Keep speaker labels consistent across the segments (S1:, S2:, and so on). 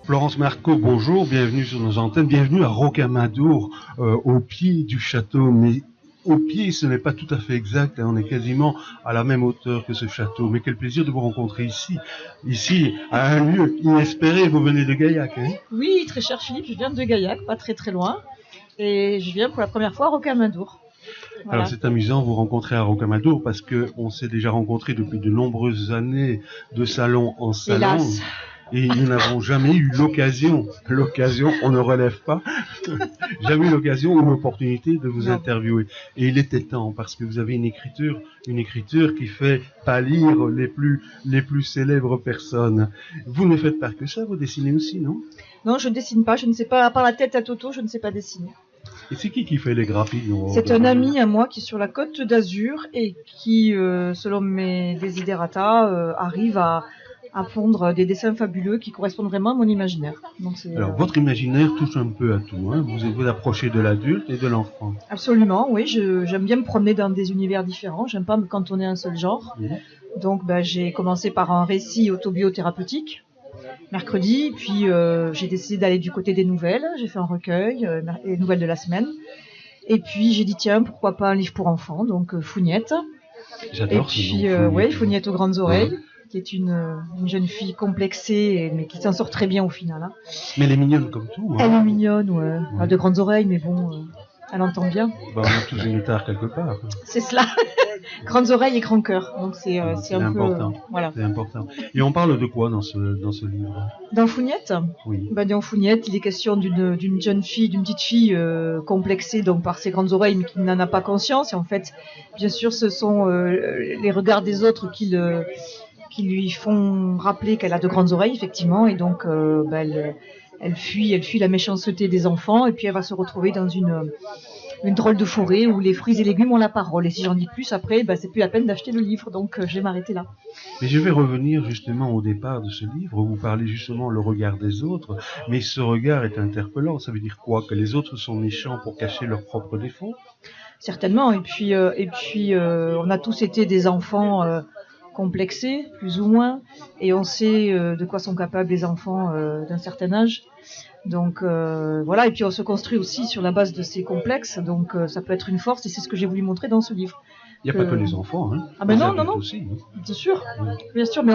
S1: Florence Marco, bonjour, bienvenue sur nos antennes, bienvenue à Rocamadour, au pied du château, mais au pied ce n'est pas tout à fait exact, on est quasiment à la même hauteur que ce château, mais quel plaisir de vous rencontrer ici à un lieu inespéré, vous venez de Gaillac, hein?
S2: Oui, très cher Philippe, je viens de Gaillac, pas très loin, et je viens pour la première fois à Rocamadour. Voilà.
S1: Alors c'est amusant vous rencontrer à Rocamadour parce qu'on s'est déjà rencontrés depuis de nombreuses années de salon en salon.
S2: Hélas.
S1: Et nous n'avons jamais eu l'occasion, on ne relève pas, jamais eu l'occasion ou l'opportunité de vous interviewer. Et il était temps, parce que vous avez une écriture qui fait pâlir les plus célèbres personnes. Vous ne faites pas que ça, vous dessinez aussi, non?
S2: Non, je ne dessine pas, je ne sais pas, à part la tête à Toto, je ne sais pas dessiner.
S1: Et c'est qui fait les graphiques?
S2: C'est un ami à moi qui est sur la Côte d'Azur et qui, selon mes desiderata, arrive à pondre des dessins fabuleux qui correspondent vraiment à mon imaginaire. Donc
S1: alors, votre imaginaire touche un peu à tout, hein. Vous approchez de l'adulte et de l'enfant.
S2: Absolument, oui. J'aime bien me promener dans des univers différents. J'aime pas me cantonner à un seul genre. Oui. Donc, j'ai commencé par un récit autobiothérapeutique, mercredi. Puis, j'ai décidé d'aller du côté des nouvelles. J'ai fait un recueil, les nouvelles de la semaine. Et puis, j'ai dit, tiens, pourquoi pas un livre pour enfants, donc Founiette.
S1: J'adore ce nom.
S2: Et puis, Founiette aux grandes oreilles. Qui est une jeune fille complexée, mais qui s'en sort très bien au final. Hein.
S1: Mais elle est mignonne comme tout. Hein.
S2: Elle est mignonne, ouais. Elle a de grandes oreilles, mais bon, elle entend bien.
S1: On a tous une guitare quelque part.
S2: C'est cela. Grandes oreilles et grand cœur. Donc c'est un
S1: important.
S2: peu... voilà.
S1: C'est important. Et on parle de quoi dans ce livre?
S2: Dans Founiette?
S1: Oui.
S2: Dans Founiette, il est question d'une jeune fille, d'une petite fille complexée donc par ses grandes oreilles, mais qui n'en a pas conscience. Et en fait, bien sûr, ce sont les regards des autres qui lui font rappeler qu'elle a de grandes oreilles, effectivement, et donc elle fuit la méchanceté des enfants, et puis elle va se retrouver dans une drôle de forêt où les fruits et légumes ont la parole. Et si j'en dis plus après, c'est plus la peine d'acheter le livre, donc je vais m'arrêter là.
S1: Mais je vais revenir justement au départ de ce livre, où vous parlez justement le regard des autres, mais ce regard est interpellant. Ça veut dire quoi? Que les autres sont méchants pour cacher leurs propres défauts?
S2: Certainement, et puis on a tous été des enfants... complexés, plus ou moins, et on sait de quoi sont capables les enfants d'un certain âge. Donc voilà, et puis on se construit aussi sur la base de ces complexes, donc ça peut être une force, et c'est ce que j'ai voulu montrer dans ce livre.
S1: Il n'y a pas que les enfants, hein.
S2: Ah ben non, aussi, hein. Bien sûr, mais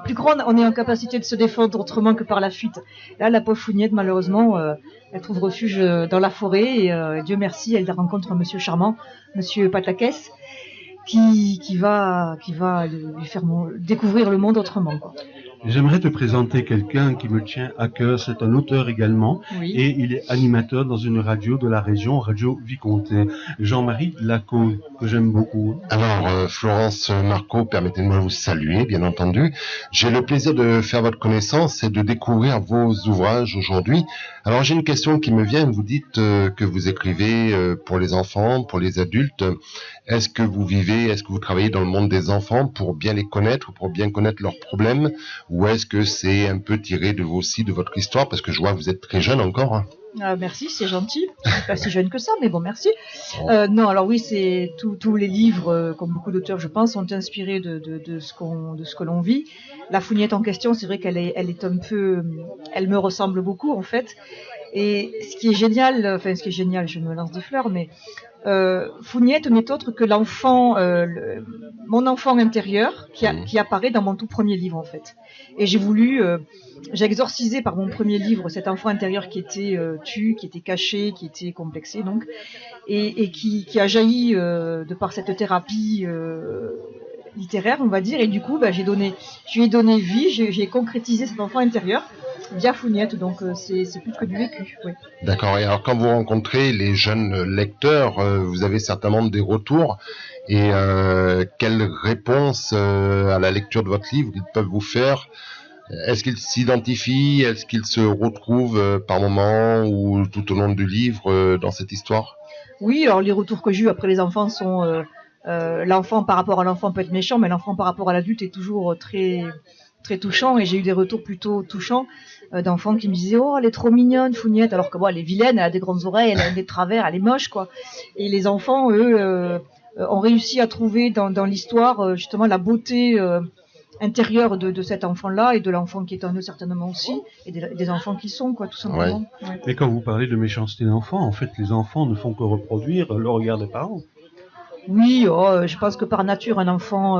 S2: plus grand, on est en capacité de se défendre autrement que par la fuite. Là, la pauvre Founiette, malheureusement, elle trouve refuge dans la forêt, et Dieu merci, elle rencontre un monsieur charmant, monsieur Patakès, qui va lui faire découvrir le monde autrement, quoi.
S1: J'aimerais te présenter quelqu'un qui me tient à cœur. C'est un auteur également, oui. Et il est animateur dans une radio de la région, Radio Vicomté. Jean-Marie Lacaux, que j'aime beaucoup.
S3: Alors, Florence Marco, permettez-moi de vous saluer, bien entendu. J'ai le plaisir de faire votre connaissance et de découvrir vos ouvrages aujourd'hui. Alors, j'ai une question qui me vient. Vous dites que vous écrivez pour les enfants, pour les adultes. Est-ce que vous travaillez dans le monde des enfants pour bien les connaître, pour bien connaître leurs problèmes, ou est-ce que c'est un peu tiré de votre histoire, parce que je vois que vous êtes très jeune encore, hein.
S2: Merci, c'est gentil. Je suis pas si jeune que ça, mais bon, merci. Non, alors oui, c'est tous les livres, comme beaucoup d'auteurs, je pense, sont inspirés de ce que l'on vit. La Founiette en question, c'est vrai qu'elle est un peu, elle me ressemble beaucoup en fait. Et ce qui est génial, je me lance des fleurs, mais Founiette n'est autre que l'enfant, mon enfant intérieur qui apparaît dans mon tout premier livre en fait. Et j'ai exorcisé par mon premier livre cet enfant intérieur qui était qui était caché, qui était complexé donc, et qui a jailli de par cette thérapie littéraire, on va dire, et du coup, je lui ai donné vie, j'ai concrétisé cet enfant intérieur via Founiette, donc c'est plus que du vécu. Oui.
S3: D'accord, et alors quand vous rencontrez les jeunes lecteurs, vous avez certainement des retours, et quelle réponse à la lecture de votre livre ils peuvent vous faire? Est-ce qu'ils s'identifient? Est-ce qu'ils se retrouvent par moments ou tout au long du livre dans cette histoire?
S2: Oui, alors les retours que j'ai eu après les enfants sont... l'enfant par rapport à l'enfant peut être méchant, mais l'enfant par rapport à l'adulte est toujours très, très touchant, et j'ai eu des retours plutôt touchants d'enfants qui me disaient « Oh, elle est trop mignonne, Founiette », alors que bon, elle est vilaine, elle a des grandes oreilles, elle a des travers, elle est moche, quoi. Et les enfants, eux, ont réussi à trouver dans l'histoire justement la beauté intérieure de cet enfant-là et de l'enfant qui est en eux certainement aussi, et des enfants qui sont, quoi, tout simplement. Ouais.
S1: Et quand vous parlez de méchanceté d'enfants, en fait, les enfants ne font que reproduire le regard des parents.
S2: Oui, je pense que par nature, un enfant,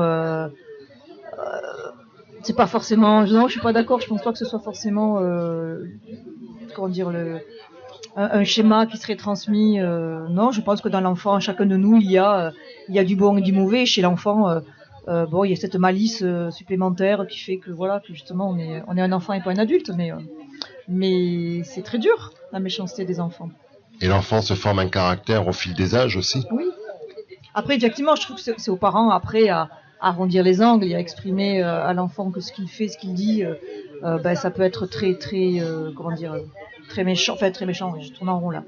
S2: c'est pas forcément. Non, je suis pas d'accord. Je pense pas que ce soit forcément, comment dire, un schéma qui serait transmis. Non, je pense que dans l'enfant, chacun de nous, il y a du bon et du mauvais. Chez l'enfant, il y a cette malice supplémentaire qui fait que voilà, que justement, on est un enfant et pas un adulte, mais c'est très dur la méchanceté des enfants.
S3: Et l'enfant se forme un caractère au fil des âges aussi.
S2: Oui. Après, effectivement, je trouve que c'est aux parents après à arrondir les angles et à exprimer à l'enfant que ce qu'il fait, ce qu'il dit, ça peut être très, très, comment dire, très méchant. Enfin, très méchant. Je tourne en rond là.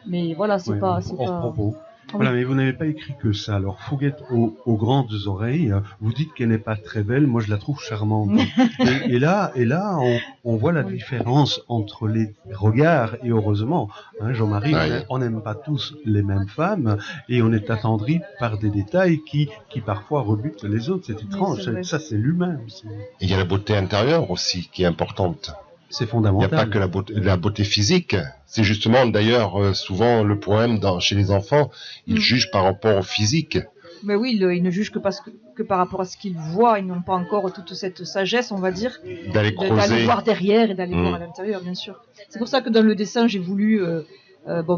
S2: Mais voilà, c'est pas.
S1: Propos. Voilà, mais vous n'avez pas écrit que ça. Alors, Fouguette aux grandes oreilles, vous dites qu'elle n'est pas très belle. Moi, je la trouve charmante. et là, on voit la différence entre les regards. Et heureusement, hein, Jean-Marie, on n'aime pas tous les mêmes femmes, et on est attendri par des détails qui parfois rebutent les autres. C'est étrange.
S2: Oui,
S1: ça, c'est l'humain aussi.
S3: Il y a la beauté intérieure aussi qui est importante.
S1: C'est
S3: Il
S1: fondamental.
S3: n'y a pas que la beauté physique. C'est justement d'ailleurs souvent le problème chez les enfants. Ils jugent par rapport au physique.
S2: Mais oui, ils ne jugent que par rapport à ce qu'ils voient. Ils n'ont pas encore toute cette sagesse, on va dire,
S3: d'aller
S2: voir derrière et d'aller voir à l'intérieur, bien sûr. C'est pour ça que dans le dessin, j'ai voulu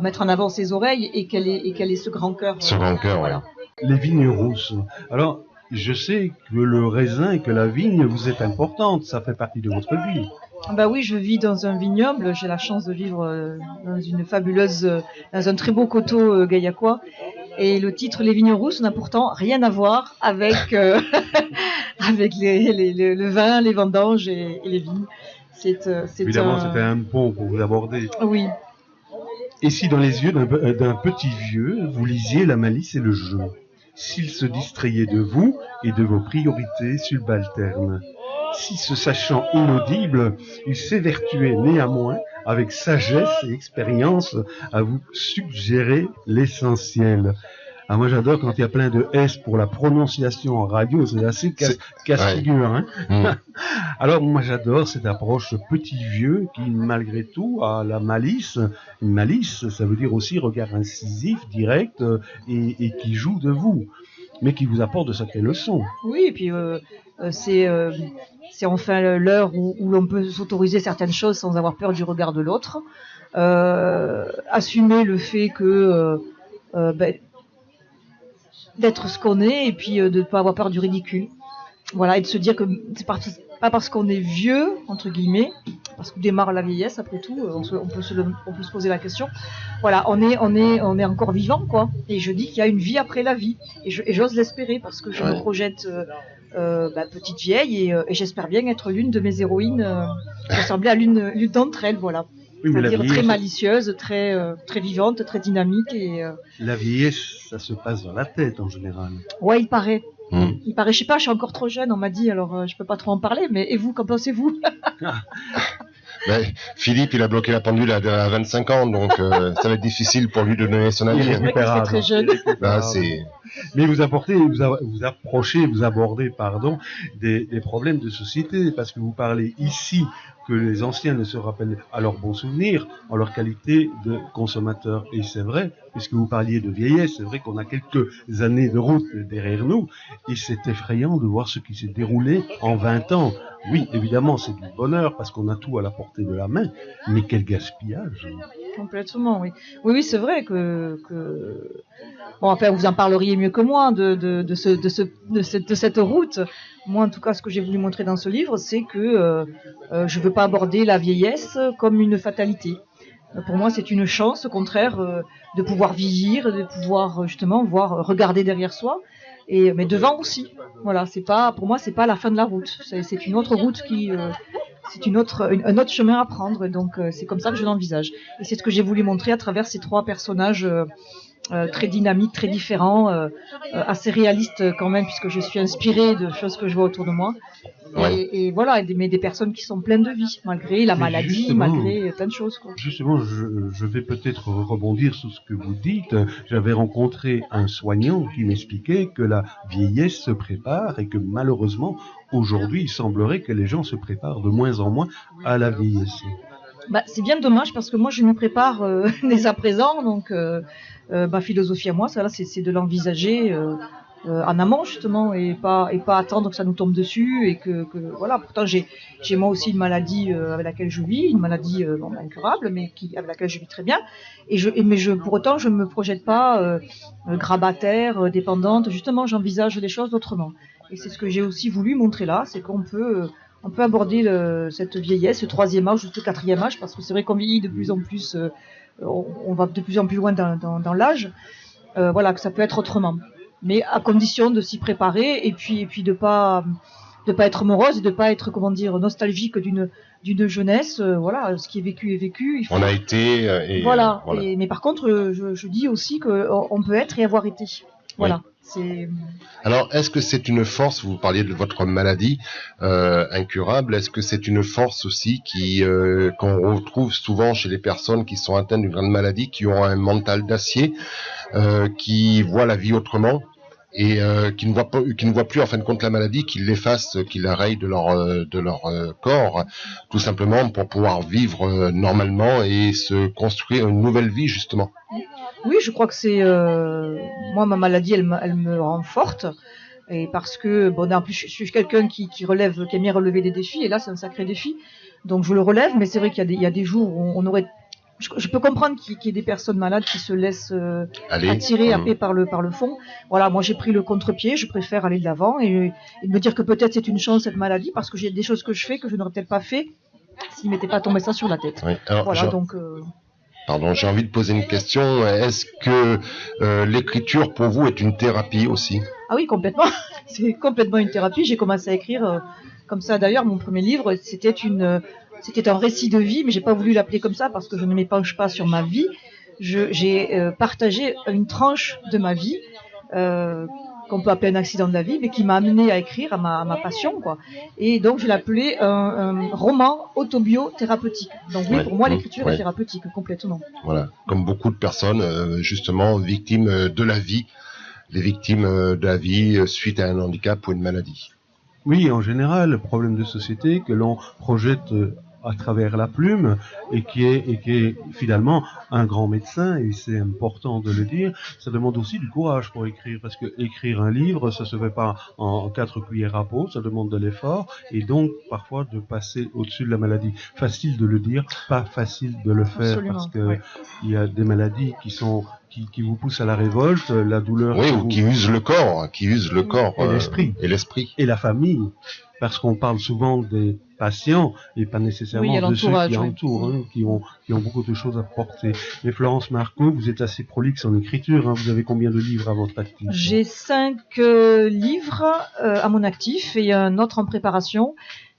S2: mettre en avant ses oreilles et qu'elle ait ce grand cœur.
S3: Ce grand cœur,
S2: voilà.
S1: Les vignes rousses. Alors, je sais que le raisin et que la vigne vous est importante. Ça fait partie de votre vie.
S2: Bah oui, je vis dans un vignoble. J'ai la chance de vivre dans un très beau coteau gaillacois. Et le titre Les Vignes Rousses n'a pourtant rien à voir avec avec le vin, les vendanges et les vignes.
S1: Évidemment, c'était un pont pour vous aborder.
S2: Oui.
S1: Et si dans les yeux d'un petit vieux, vous lisiez la malice et le jeu, s'il se distrayait de vous et de vos priorités subalternes, si se sachant inaudible, il s'évertuait néanmoins avec sagesse et expérience à vous suggérer l'essentiel. Ah, moi j'adore quand il y a plein de S pour la prononciation en radio, c'est assez casse-figure. Hein. Alors moi j'adore cette approche petit vieux qui malgré tout a la malice. Une malice, ça veut dire aussi regard incisif, direct et qui joue de vous, mais qui vous apporte de sacrées leçons.
S2: Oui, et puis c'est enfin l'heure où l'on peut s'autoriser certaines choses sans avoir peur du regard de l'autre. Assumer le fait que d'être ce qu'on est et puis de ne pas avoir peur du ridicule. Voilà, et de se dire que c'est pas parce qu'on est vieux, entre guillemets, parce qu'on démarre la vieillesse après tout, on peut se poser la question. Voilà, on est encore vivant, quoi. Et je dis qu'il y a une vie après la vie. Et j'ose l'espérer parce que je me projette petite vieille et j'espère bien être l'une de mes héroïnes, ressembler à l'une d'entre elles, voilà.
S1: Oui, mais
S2: c'est-à-dire très malicieuse, très vivante, très dynamique.
S1: La vieillesse, ça se passe dans la tête en général.
S2: Ouais, il paraît. Il paraît, je sais pas, je suis encore trop jeune, on m'a dit, alors je peux pas trop en parler, mais et vous, qu'en pensez-vous?
S3: Philippe, il a bloqué la pendule à 25 ans, donc ça va être difficile pour lui de donner son avis.
S2: C'est vrai que c'est très jeune.
S1: Mais vous abordez, des problèmes de société, parce que vous parlez ici que les anciens ne se rappellent à leurs bons souvenirs en leur qualité de consommateurs. Et c'est vrai, puisque vous parliez de vieillesse, c'est vrai qu'on a quelques années de route derrière nous, et c'est effrayant de voir ce qui s'est déroulé en 20 ans. Oui, évidemment, c'est du bonheur, parce qu'on a tout à la portée de la main, mais quel gaspillage!
S2: Complètement, oui. Oui, c'est vrai que... Bon, enfin, vous en parleriez mieux que moi de cette route. Moi, en tout cas, ce que j'ai voulu montrer dans ce livre, c'est que je veux pas aborder la vieillesse comme une fatalité. Pour moi, c'est une chance, au contraire, de pouvoir vieillir, de pouvoir justement regarder derrière soi, mais devant aussi. Voilà, pour moi, c'est pas la fin de la route. C'est une autre route c'est un autre chemin à prendre. Donc, c'est comme ça que je l'envisage. Et c'est ce que j'ai voulu montrer à travers ces trois personnages très dynamiques, très différents, assez réalistes quand même, puisque je suis inspirée de choses que je vois autour de moi.
S3: Ouais.
S2: Et voilà, mais des personnes qui sont pleines de vie, malgré la
S1: Mais
S2: maladie,
S1: justement,
S2: malgré plein de choses, quoi.
S1: Justement, je vais peut-être rebondir sur ce que vous dites. J'avais rencontré un soignant qui m'expliquait que la vieillesse se prépare et que malheureusement, aujourd'hui, il semblerait que les gens se préparent de moins en moins à la vieillesse.
S2: Bah, c'est bien dommage parce que moi je me prépare dès à présent, donc ma philosophie à moi, ça là, c'est de l'envisager en amont justement et pas attendre que ça nous tombe dessus et que voilà. Pourtant j'ai moi aussi une maladie avec laquelle je vis, une maladie bon, incurable, mais avec laquelle je vis très bien. Mais pour autant je me projette pas grabataire, dépendante. Justement, j'envisage les choses autrement. Et c'est ce que j'ai aussi voulu montrer là, c'est qu'on peut aborder cette vieillesse, ce troisième âge ou ce quatrième âge, parce que c'est vrai qu'on vieillit de plus en plus, on va de plus en plus loin dans l'âge. Voilà, que ça peut être autrement, mais à condition de s'y préparer et puis de pas être morose et de pas être, comment dire, nostalgique d'une jeunesse. Voilà, ce qui est vécu est vécu.
S3: On a été
S2: voilà.
S3: voilà.
S2: Mais par contre, je dis aussi qu'on peut être et avoir été. Voilà.
S3: Oui.
S2: C'est...
S3: Alors, est-ce que c'est une force, vous parliez de votre maladie incurable, est-ce que c'est une force aussi qu'on retrouve souvent chez les personnes qui sont atteintes d'une grande maladie, qui ont un mental d'acier, qui voient la vie autrement et qui ne voient plus en fin de compte la maladie, qui l'effacent, qui la rayent de leur corps, tout simplement pour pouvoir vivre normalement et se construire une nouvelle vie justement.
S2: Oui, je crois que c'est moi ma maladie, elle me rend forte, et parce que bon, en plus je suis quelqu'un qui aime bien relever des défis, et là c'est un sacré défi, donc je le relève. Mais c'est vrai qu'il y a des jours où on aurait, je peux comprendre qu'il y ait des personnes malades qui se laissent attirer, happer par le fond. Voilà, moi j'ai pris le contre-pied, je préfère aller de l'avant et me dire que peut-être c'est une chance cette maladie, parce que j'ai des choses que je fais que je n'aurais peut-être pas fait s'il m'était pas tombé ça sur la tête.
S3: Oui, alors,
S2: voilà, donc.
S3: Pardon, j'ai envie de poser une question. Est-ce que l'écriture pour vous est une thérapie aussi?
S2: Ah oui, complètement. C'est complètement une thérapie. J'ai commencé à écrire comme ça. D'ailleurs, mon premier livre, c'était un récit de vie, mais j'ai pas voulu l'appeler comme ça parce que je ne m'épanche pas sur ma vie. J'ai partagé une tranche de ma vie, qu'on peut appeler un accident de la vie, mais qui m'a amené à écrire, à ma passion, quoi. Et donc, je l'appelais un roman autobio-thérapeutique. Donc oui, pour moi, l'écriture est thérapeutique, complètement.
S3: Voilà, comme beaucoup de personnes, justement, victimes de la vie, les victimes de la vie suite à un handicap ou une maladie.
S1: Oui, en général, le problème de société que l'on projette à travers la plume et qui est finalement un grand médecin, et c'est important de le dire, ça demande aussi du courage pour écrire, parce que écrire un livre, ça se fait pas en 4 cuillères à peau, ça demande de l'effort et donc parfois de passer au-dessus de la maladie. Facile de le dire, pas facile de le faire. Absolument, parce que il y a des maladies qui vous poussent à la révolte, la douleur.
S3: Oui, ou qui usent le corps,
S1: et l'esprit. Et la famille. Parce qu'on parle souvent des patients et pas nécessairement de ceux qui entourent, qui ont beaucoup de choses à porter. Mais Florence Marco, vous êtes assez prolixe en écriture, hein. Vous avez combien de livres à votre actif?
S2: J'ai 5 livres à mon actif et un autre en préparation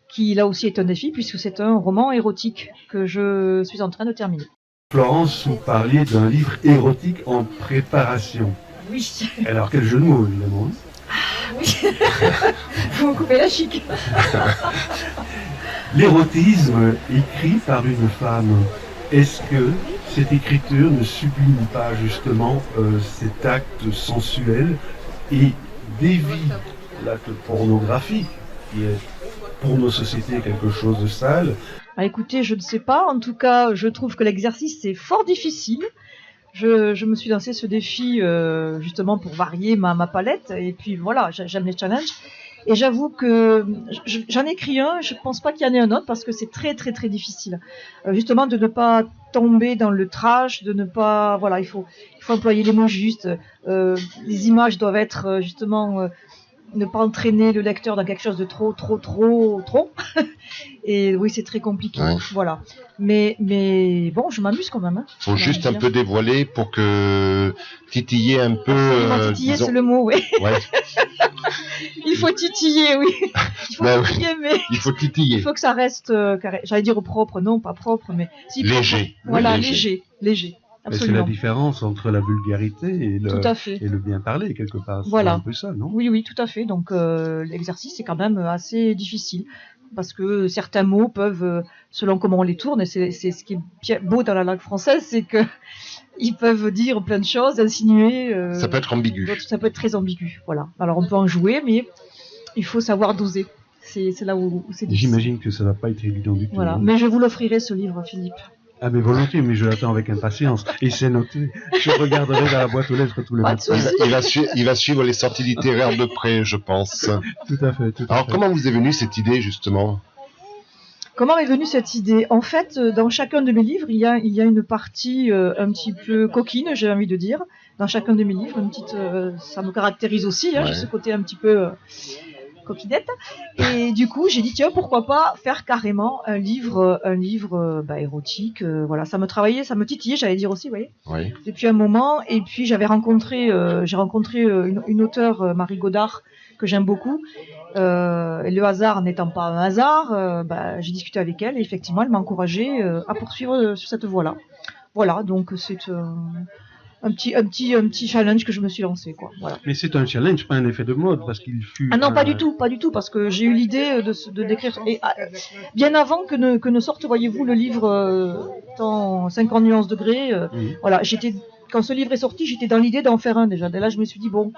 S2: qui là aussi est un défi puisque c'est un roman érotique que je suis en train de terminer.
S1: Florence, vous parliez d'un livre érotique en préparation.
S2: Oui.
S1: Alors quel jeu de mots, évidemment.
S2: Oui. Vous me coupez la chic.
S1: L'érotisme écrit par une femme, est-ce que cette écriture ne sublime pas justement cet acte sensuel et dévie l'acte pornographique qui est pour nos sociétés quelque chose de sale?
S2: Ah, écoutez, je ne sais pas. En tout cas, je trouve que l'exercice est fort difficile. Je me suis lancé ce défi justement pour varier ma palette. Et puis voilà, j'aime les challenges. Et j'avoue que j'en ai écrit un, je pense pas qu'il y en ait un autre parce que c'est très très très difficile. Justement de ne pas tomber dans le trash, de ne pas... Voilà, il faut employer les mots justes. Les images doivent être justement... ne pas entraîner le lecteur dans quelque chose de trop. Et oui, c'est très compliqué. Ouais. Voilà. Mais bon, je m'amuse quand même. Hein.
S3: Faut juste un peu dévoiler pour que titiller un peu.
S2: Titiller, disons... c'est le mot, oui. Ouais. Il faut titiller, oui. Il faut titiller, mais
S3: il faut titiller.
S2: Il faut que ça reste, j'allais dire propre, non, pas propre, mais
S3: si léger.
S2: Propre. Voilà, léger.
S1: C'est la
S2: absolument.
S1: différence entre la vulgarité et
S2: Tout à fait.
S1: le bien parler, quelque part. C'est
S2: Voilà.
S1: un peu ça, non?
S2: Oui, oui, tout à fait. Donc l'exercice est quand même assez difficile parce que certains mots peuvent, selon comment on les tourne, et c'est ce qui est beau dans la langue française, c'est que ils peuvent dire plein de choses, insinuer.
S3: Ça peut être ambigu.
S2: Ça peut être très ambigu. Voilà. Alors on peut en jouer, mais il faut savoir doser. C'est là où c'est difficile.
S1: J'imagine que ça va pas être évident du tout.
S2: Voilà.
S1: Hein.
S2: Mais je vous l'offrirai ce livre, Philippe.
S1: Ah mais volontiers, mais je l'attends avec impatience. Et c'est noté. Je regarderai dans la boîte aux lettres tous les
S2: Pas de
S1: matins.
S2: souci.
S3: Il va suivre les sorties littéraires de près, je pense.
S1: Tout à fait.
S3: Alors, comment vous est venue cette idée, justement?
S2: Comment est venue cette idée? En fait, dans chacun de mes livres, il y a une partie un petit peu coquine, j'ai envie de dire. Dans chacun de mes livres, une petite, ça me caractérise aussi. Hein,
S3: Ouais.
S2: j'ai ce côté un petit peu coquinette. Et du coup, j'ai dit tiens, pourquoi pas faire carrément un livre érotique. Voilà, ça me titillait, j'allais dire aussi, vous voyez,
S3: Oui.
S2: depuis un moment. Et puis j'ai rencontré une auteure, Marie Godard, que j'aime beaucoup. Et le hasard n'étant pas un hasard, j'ai discuté avec elle et effectivement, elle m'a encouragée à poursuivre sur cette voie-là. Voilà, donc c'est un petit challenge que je me suis lancé, quoi. Voilà.
S1: Mais c'est un challenge, pas un effet de mode, parce qu'il fut.
S2: Ah non, pas du tout, parce que j'ai eu l'idée de d'écrire bien avant que ne sorte, voyez-vous, le livre dans 50 nuances degrés.
S1: Oui.
S2: Voilà, quand ce livre est sorti, j'étais dans l'idée d'en faire un déjà. Dès là, je me suis dit bon,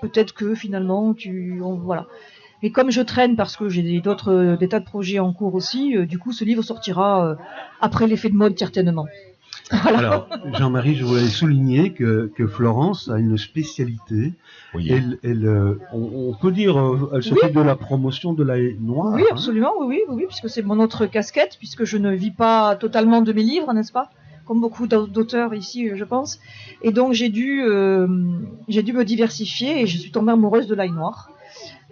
S2: peut-être que finalement voilà. Et comme je traîne parce que j'ai des tas de projets en cours aussi, du coup, ce livre sortira après l'effet de mode certainement. Voilà.
S1: Alors, Jean-Marie, je voulais souligner que Florence a une spécialité.
S3: Oui.
S1: On peut dire, elle s'occupe de la promotion de la haie noire.
S2: Oui, absolument, oui, puisque c'est mon autre casquette, puisque je ne vis pas totalement de mes livres, n'est-ce pas? Comme beaucoup d'auteurs ici, je pense. Et donc j'ai dû me diversifier et je suis tombée amoureuse de l'ail noir.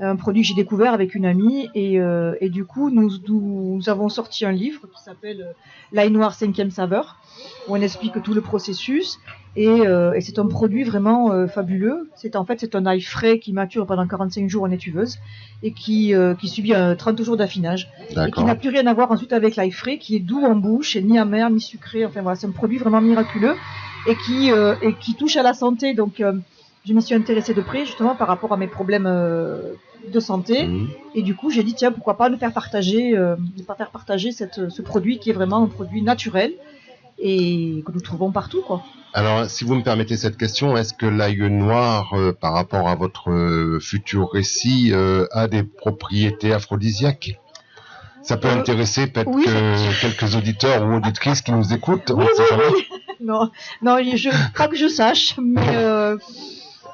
S2: Un produit que j'ai découvert avec une amie et du coup nous avons sorti un livre qui s'appelle L'ail noir 5e saveur, où on explique tout le processus et c'est un produit vraiment fabuleux. C'est un ail frais qui mature pendant 45 jours en étuveuse et qui subit 30 jours d'affinage et qui n'a plus rien à voir ensuite avec l'ail frais, qui est doux en bouche et ni amer ni sucré. Enfin voilà, c'est un produit vraiment miraculeux et qui touche à la santé. Donc je m'y suis intéressée de près justement par rapport à mes problèmes de santé. Et du coup j'ai dit tiens, pourquoi pas ne pas faire partager ce produit qui est vraiment un produit naturel et que nous trouvons partout, quoi.
S3: Alors, si vous me permettez cette question, est-ce que l'ail noir, par rapport à votre futur récit, a des propriétés aphrodisiaques? Ça peut intéresser peut-être quelques auditeurs ou auditrices qui nous écoutent.
S2: Oui. Non, pas que je sache,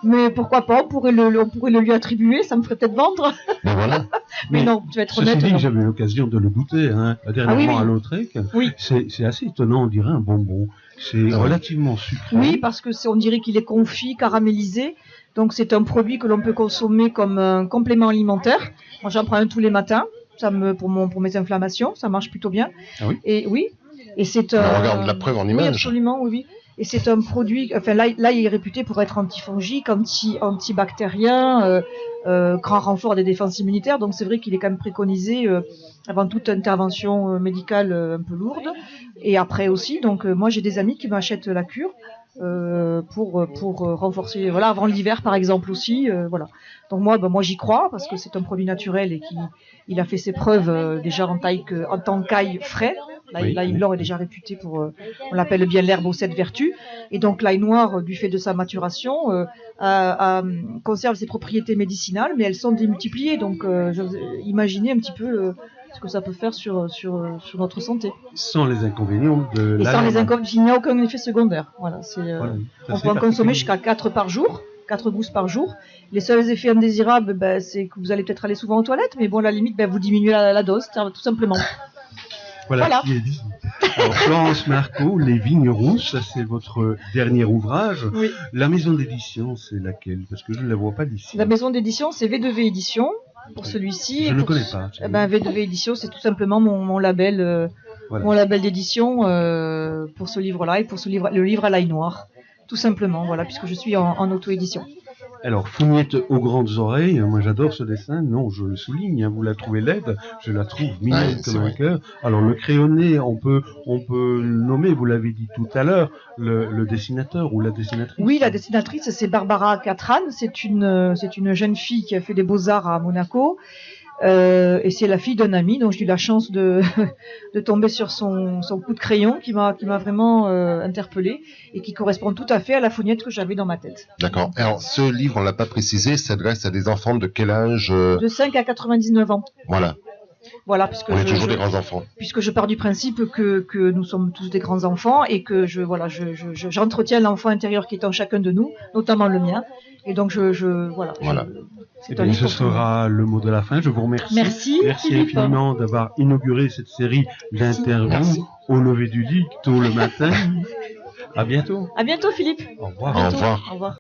S2: mais pourquoi pas, on pourrait le lui attribuer, ça me ferait peut-être vendre.
S3: Mais voilà.
S2: Mais non, tu vas être honnête.
S1: Ceci dit, j'avais eu l'occasion de le goûter, hein, dernièrement à Lautrec.
S2: Oui.
S1: C'est assez étonnant, on dirait un bonbon. C'est relativement sucré.
S2: Oui, parce que on dirait qu'il est confit, caramélisé. Donc c'est un produit que l'on peut consommer comme un complément alimentaire. Moi j'en prends un tous les matins, pour mes inflammations, ça marche plutôt bien.
S1: Ah oui.
S2: Et c'est
S3: on regarde la preuve en image.
S2: Oui, absolument, oui. Et c'est un produit, enfin là il est réputé pour être antifongique, antibactérien, grand renfort des défenses immunitaires. Donc c'est vrai qu'il est quand même préconisé avant toute intervention médicale un peu lourde. Et après aussi, donc moi j'ai des amis qui m'achètent la cure pour renforcer, voilà, avant l'hiver par exemple aussi, voilà. Donc moi j'y crois parce que c'est un produit naturel et il a fait ses preuves déjà en tant qu'ail frais. L'ail blanc est déjà réputé pour, on l'appelle bien l'herbe aux 7 vertus. Et donc l'ail noir, du fait de sa maturation, conserve ses propriétés médicinales, mais elles sont démultipliées. Donc imaginez un petit peu ce que ça peut faire sur notre santé.
S1: Sans les inconvénients de
S2: l'ail. Et sans les inconvénients, il n'y a aucun effet secondaire. Voilà, on peut en consommer jusqu'à 4 par jour. 4 gousses par jour. Les seuls effets indésirables, c'est que vous allez peut-être aller souvent aux toilettes, mais bon, à la limite, vous diminuez la dose, tout simplement.
S1: Voilà. Qui est dit. Alors, Florence Marco, Les Vignes Rousses, ça c'est votre dernier ouvrage.
S2: Oui.
S1: La maison d'édition, c'est laquelle? Parce que je ne la vois pas d'ici.
S2: La maison d'édition, c'est V2V Édition, pour celui-ci.
S1: Je ne connais pas.
S2: V2V Édition, c'est tout simplement mon label, mon label d'édition pour ce livre-là et pour le livre à l'ail noir. Tout simplement, voilà, puisque je suis en auto-édition.
S1: Alors, Founiette aux grandes oreilles, moi j'adore ce dessin, non, je le souligne, hein, vous la trouvez laide, je la trouve mignonne comme un cœur. Alors, le crayonné, on peut nommer, vous l'avez dit tout à l'heure, le dessinateur ou la dessinatrice.
S2: Oui, la dessinatrice, c'est Barbara Catran, c'est une jeune fille qui a fait des beaux-arts à Monaco. Et c'est la fille d'un ami, donc j'ai eu la chance de tomber sur son coup de crayon qui m'a vraiment interpellée et qui correspond tout à fait à la Founiette que j'avais dans ma tête.
S3: D'accord. Alors, ce livre, on l'a pas précisé, s'adresse à des enfants de quel âge
S2: De 5 à 99 ans.
S3: Voilà.
S2: Voilà, puisque
S3: On est toujours des grands enfants.
S2: Puisque je pars du principe que nous sommes tous des grands enfants et que j'entretiens l'enfant intérieur qui est en chacun de nous, notamment le mien. Et donc
S3: Voilà.
S1: Eh bien, ce sera le mot de la fin. Je vous remercie.
S2: Merci Philippe.
S1: Infiniment d'avoir inauguré cette série d'interviews au lever du lit, tôt le matin. À bientôt.
S2: À bientôt Philippe.
S1: Au revoir.
S3: Au revoir.
S2: Au revoir.